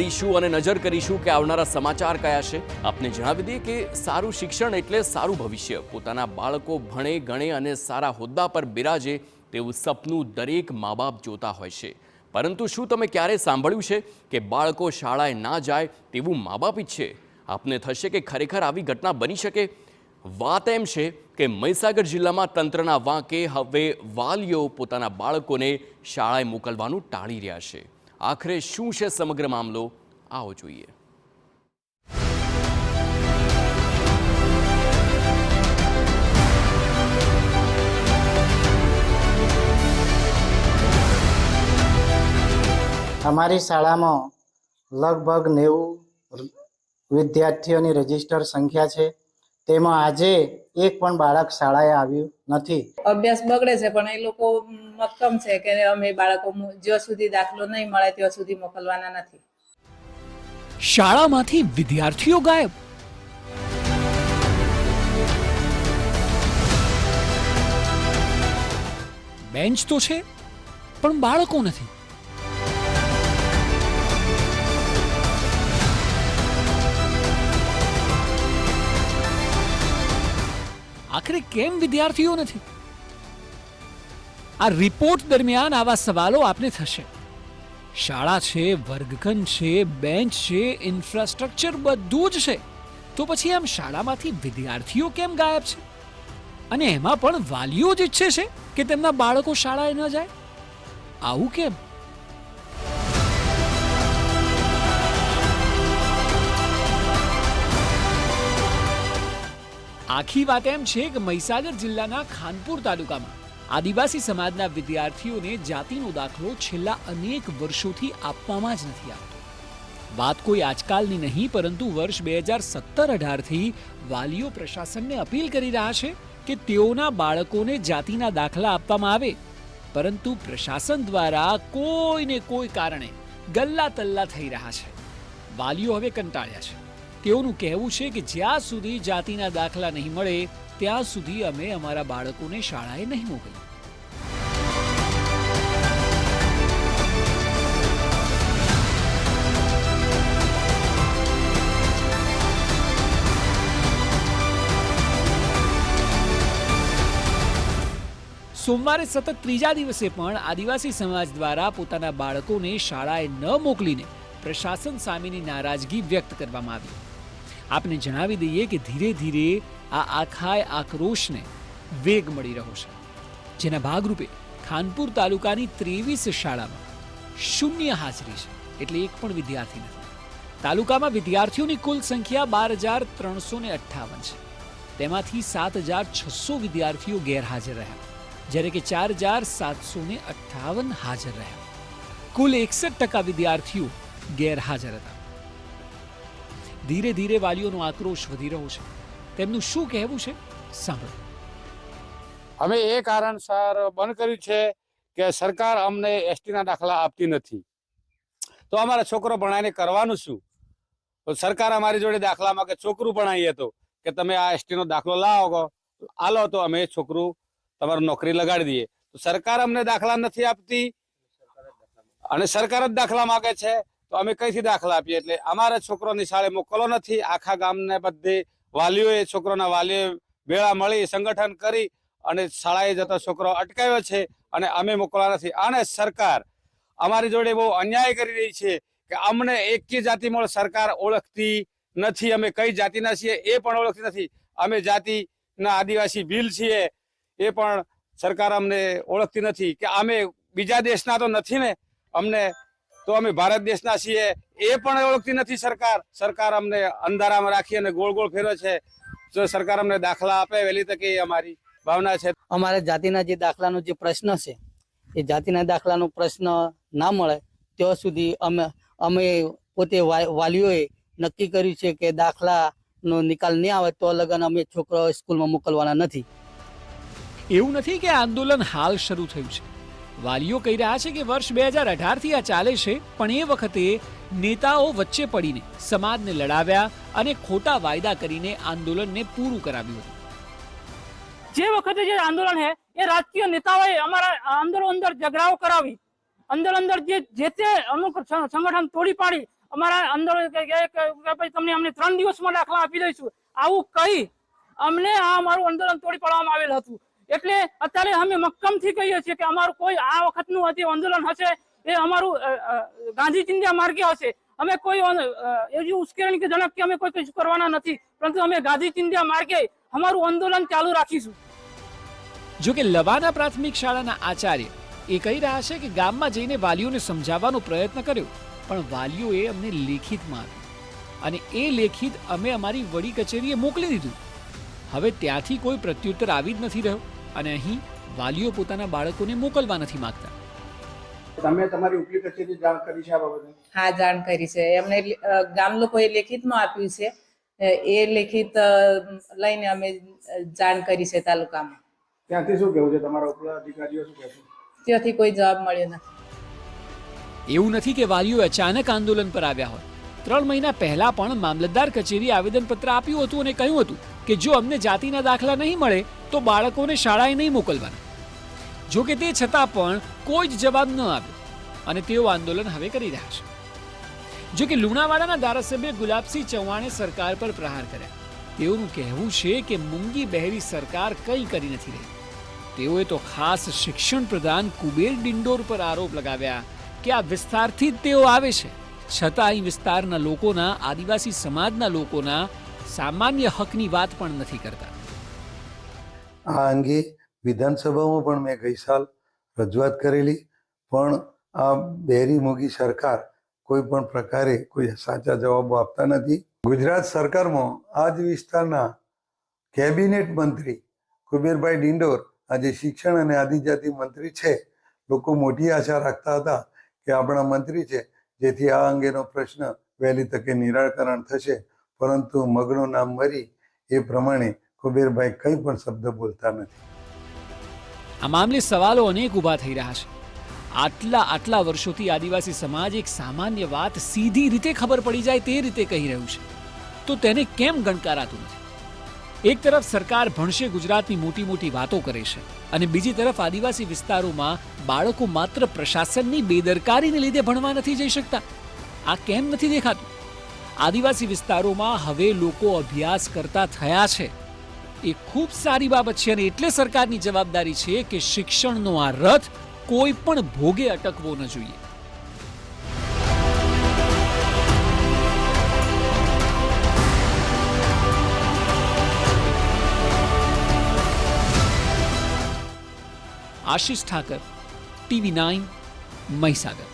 કરીશું અને નજર કરીશું કે આવનારા સમાચાર કયા છે। આપને જણાવી દઈએ કે સારું શિક્ષણ એટલે સારું ભવિષ્ય। પોતાના બાળકો ભણે ગણે અને સારા હોદ્દા પર બિરાજે તેવું સપનું દરેક મા બાપ જોતા હોય છે। પરંતુ શું તમે ક્યારે સાંભળ્યું છે કે બાળકો શાળાએ ના જાય તેવું મા બાપ ઈચ્છે? આપને થશે કે ખરેખર આવી ઘટના બની શકે? વાત એમ છે કે મહીસાગર જિલ્લામાં તંત્રના વાંકે હવે વાલીઓ પોતાના બાળકોને શાળાએ મોકલવાનું ટાળી રહ્યા છે। આખરે શું છે સમગ્ર મામલો, આવો જોઈએ। અમારી શાળામાં લગભગ 90 વિદ્યાર્થીઓની રજીસ્ટર સંખ્યા છે। તેમાં આજે એક પણ બાળક શાળાએ આવ્યું નથી। અભ્યાસ બગડે છે પણ એ લોકો મક્કમ છે કે અમે બાળકો જ્યાં સુધી દાખલો નહીં મળે ત્યાં સુધી મોકલવાના નથી। શાળામાંથી વિદ્યાર્થીઓ ગાયબ। બેન્ચ તો છે પણ બાળકો નથી। આખરે કેમ વિદ્યાર્થીઓ નથી? આ રિપોર્ટ દરમિયાન આવા સવાલો આપને થશે। શાળા છે, વર્ગખંડ છે, બેન્ચ છે, ઇન્ફ્રાસ્ટ્રક્ચર બધું જ છે, તો પછી આમ શાળામાંથી વિદ્યાર્થીઓ કેમ ગાયબ છે? અને એમાં પણ વાલીઓ જ ઈચ્છે છે કે તેમના બાળકો શાળાએ ન જાય? આવું કેમ? આખી વાત એમ છે કે મહીસાગર જિલ્લાના ખાનપુર તાલુકામાં આદિવાસી સમાજના વિદ્યાર્થીઓને જાતિનો દાખલો છેલ્લા અનેક વર્ષોથી આપવામાં જ નથી આવતો। વાત કોઈ આજકાલની નહીં, પરંતુ વર્ષ 2017-18થી વાલીઓ પ્રશાસનને અપીલ કરી રહ્યા છે કે તેઓના બાળકોને જાતિના દાખલા આપવામાં આવે, પરંતુ પ્રશાસન દ્વારા કોઈને કોઈ કારણે ગલ્લા તલ્લા થઈ રહ્યા છે। વાલીઓ હવે કંટાળ્યા છે। તેઓનું કહેવું છે કે જ્યાં સુધી જાતિના દાખલા નહીં મળે ત્યાં સુધી અમે અમારા બાળકોને શાળાએ નહીં મોકલીએ। સોમવારે સતત ત્રીજા દિવસે પણ આદિવાસી સમાજ દ્વારા પોતાના બાળકોને શાળાએ ન મોકલીને પ્રશાસન સામેની નારાજગી વ્યક્ત કરવામાં આવી। આપને જણાવી દઈએ કે ધીરે ધીરે આ આખાય આક્રોશને વેગ મળી રહ્યો છે, જેના ભાગરૂપે ખાનપુર તાલુકાની 23 શાળામાં શૂન્ય હાજરી છે, એટલે એક પણ વિદ્યાર્થી નથી। તાલુકામાં વિદ્યાર્થીઓની કુલ સંખ્યા 12,358 છે। તેમાંથી 7,600 વિદ્યાર્થીઓ ગેરહાજર રહ્યા, જ્યારે કે 4,758 હાજર રહ્યા। કુલ 61% વિદ્યાર્થીઓ ગેરહાજર હતા। ધીરે ધીરે વાલીઓનો આક્રોશ વધી રહ્યો છે। તેમનું શું કહેવું છે, સાંભળો। અમે એ કારણસર બંધ કર્યું છે કે સરકાર અમને એસટીના દાખલા આપતી નથી, તો અમારા છોકરો ભણાવીને કરવાનું શું? તો સરકાર અમારી જોડે દાખલા માંગે, છોકરું ભણાવીએ તો કે તમે આ એસટીનો દાખલો લાવો, આલો તો અમે છોકરું તમારું નોકરી લગાડી દઈએ। તો સરકાર અમને દાખલા નથી આપતી અને સરકાર જ દાખલા માંગે છે, તો અમે કઈથી દાખલા આપીએ? એટલે અમારા છોકરોની શાળે મોકલો નથી। આખા ગામને બધે વાલીઓએ, છોકરોના વાલીઓએ ભેળા મળી સંગઠન કરી અને શાળાએ જતો છોકરો અટકાવ્યો છે અને અમે મોકલવા નથી। અને સરકાર અમારી જોડે બહુ અન્યાય કરી રહી છે કે અમને એકી જાતિમાં સરકાર ઓળખતી નથી। અમે કઈ જાતિના છીએ એ પણ ઓળખતી નથી। અમે જાતિના આદિવાસી ભીલ છીએ એ પણ સરકાર અમને ઓળખતી નથી કે અમે બીજા દેશના તો નથી ને, અમને તો અમે ભારત દેશના છીએ એ પણ ઓળખતી નથી સરકાર। સરકાર અમને અંધારામાં રાખી અને ગોળ ગોળ ફેરવે છે। જો સરકાર અમને દાખલા આપે વહેલી તકે અમારી ભાવના છે। અમારે જાતિના જે દાખલાનો જે પ્રશ્ન છે એ જાતિના દાખલાનો પ્રશ્ન ના મળે ત્યાં સુધી અમે પોતે વાલીઓએ નક્કી કર્યું છે કે દાખલાનો નિકાલ નહીં આવે તો લગન અમે છોકરાઓ સ્કૂલમાં મોકલવાના નથી। એવું નથી કે આંદોલન હાલ શરૂ થયું છે। વાલીઓ કહી રહ્યા છે કે વર્ષ 2018થી આ ચાલે છે, પણ એ વખતે નેતાઓ વચ્ચે પડીને સમાજને લડાવ્યા અને ખોટા વાયદા કરીને આંદોલનને પૂરું કરાવ્યું હતું। જે વખતે જે આંદોલન है એ રાજકીય નેતાઓએ અમારા અંદર અંદર ઝઘડાઓ કરાવી, અંદર અંદર જે તે અમુક સંગઠન તોડી પાડી અમારા આંદોલન કે ભાઈ તમને અમને 3 દિવસમાં દાખલા આપી દઈશું, આવું કહી અમને આ અમારું આંદોલન તોડી પાડવામાં આવેલ હતું. એટલે અત્યારે અમે મક્કમથી કહીએ છીએ કે અમારું કોઈ આ વખતનું જે આંદોલન હશે એ અમારું ગાંધી ચિંધ્યા માર્ગે હશે. અમે કોઈ એવી ઉશ્કેરણી કે જનક કે અમે કોઈ કશું કરવાના નથી, પરંતુ અમે ગાંધી ચિંધ્યા માર્ગે અમારું આંદોલન ચાલુ રાખીશું. જો કે લવાના પ્રાથમિક શાળાના આચાર્ય એ કહી રહ્યા છે કે ગામમાં જઈને વાલીઓને સમજાવવાનો પ્રયત્ન કર્યો, પણ વાલીઓએ અમને લેખિતમાં આપ્યું અને એ લેખિત અમે અમારી વડી કચેરીએ મોકલી દીધું. હવે ત્યાંથી કોઈ પ્રત્યુત્તર આવી જ નથી રહ્યો અને અહીં વાલીઓ પોતાના બાળકોને મોકલવા નથી માંગતા. તમે તમારી ઉપલી કચેરી જાણ કરી છે આ બાબતે? હા, જાણ કરી છે. એમને ગામ લોકોએ લેખિતમાં આપ્યું છે. એ લેખિત લઈને અમે જાણ કરી છે તાલુકામાં. ત્યાંથી શું કહેવું છે તમારા ઉપલા અધિકારીઓ શું કહેશે? ત્યાંથી કોઈ જવાબ મળ્યો નથી. એવું નથી કે વાલીઓ અચાનક આંદોલન પર આવ્યા હોય. 3 મહિના પહેલા પણ મામલતદાર કચેરીએ આવેદનપત્ર આપ્યું હતું અને કહ્યું હતું કે જો અમને જાતિના દાખલા નહીં મળે તો બાળકોને શાળાએ નહીં મોકલવાના. જો કે તે છતાં પણ કોઈ જ જવાબ ન આવ્યો અને તેઓ આંદોલન હવે કરી રહ્યા છે. જો કે લુણાવાડાના ધારાસભ્ય ગુલાબસિંહ ચૌહાણે સરકાર પર પ્રહાર કર્યા. તેઓનું કહેવું છે કે મૂંગી બહેરી સરકાર કંઈ કરી નથી રહી. તેઓએ તો ખાસ શિક્ષણ પ્રધાન કુબેર ડિંડોર પર આરોપ લગાવ્યા કે આ વિસ્તારથી જ તેઓ આવે છે, છતાં અહીં વિસ્તારના લોકોના, આદિવાસી સમાજના લોકોના સામાન્ય હકની વાત પણ નથી કરતા. આ અંગે વિધાનસભામાં પણ મેં ગઈ સાલ રજૂઆત કરેલી, પણ આ બહેરી મોગી સરકાર કોઈ પણ પ્રકારે કોઈ સાચા જવાબો આપતા નથી. ગુજરાત સરકારમાં આ જ વિસ્તારના કેબિનેટ મંત્રી કુબેરભાઈ ડિંડોર આજે શિક્ષણ અને આદિજાતિ મંત્રી છે. લોકો મોટી આશા રાખતા હતા કે આપણા મંત્રી છે, જેથી આ અંગેનો પ્રશ્ન વહેલી તકે નિરાકરણ થશે, પરંતુ મગનું નામ મરી એ પ્રમાણે કુબેરભાઈ કંઈ પણ શબ્દ બોલતા નથી. આ મામલે સવાલો અનેક ઊભા થઈ રહ્યા છે. આટલા વર્ષોથી આદિવાસી સમાજ એક સામાન્ય વાત સીધી રીતે ખબર પડી જાય તે રીતે કહી રહ્યું છે, તો તેને કેમ ગણકારાતું નથી? એક તરફ સરકાર ભણશે ગુજરાતની મોટી વાતો કરે છે અને બીજી તરફ આદિવાસી વિસ્તારોમાં બાળકો માત્ર પ્રશાસનની બેદરકારીને લીધે ભણવા નથી જઈ શકતા. આ કેમ નથી દેખાતું? આદિવાસી વિસ્તારોમાં હવે લોકો અભ્યાસ કરતા થયા છે, એ ખૂબ સારી બાબત છે અને એટલે સરકારની જવાબદારી છે કે શિક્ષણનો આ રથ કોઈ પણ ભોગે અટકવો ન જોઈએ. આશિષ ઠાકર, TV9, મહીસાગર.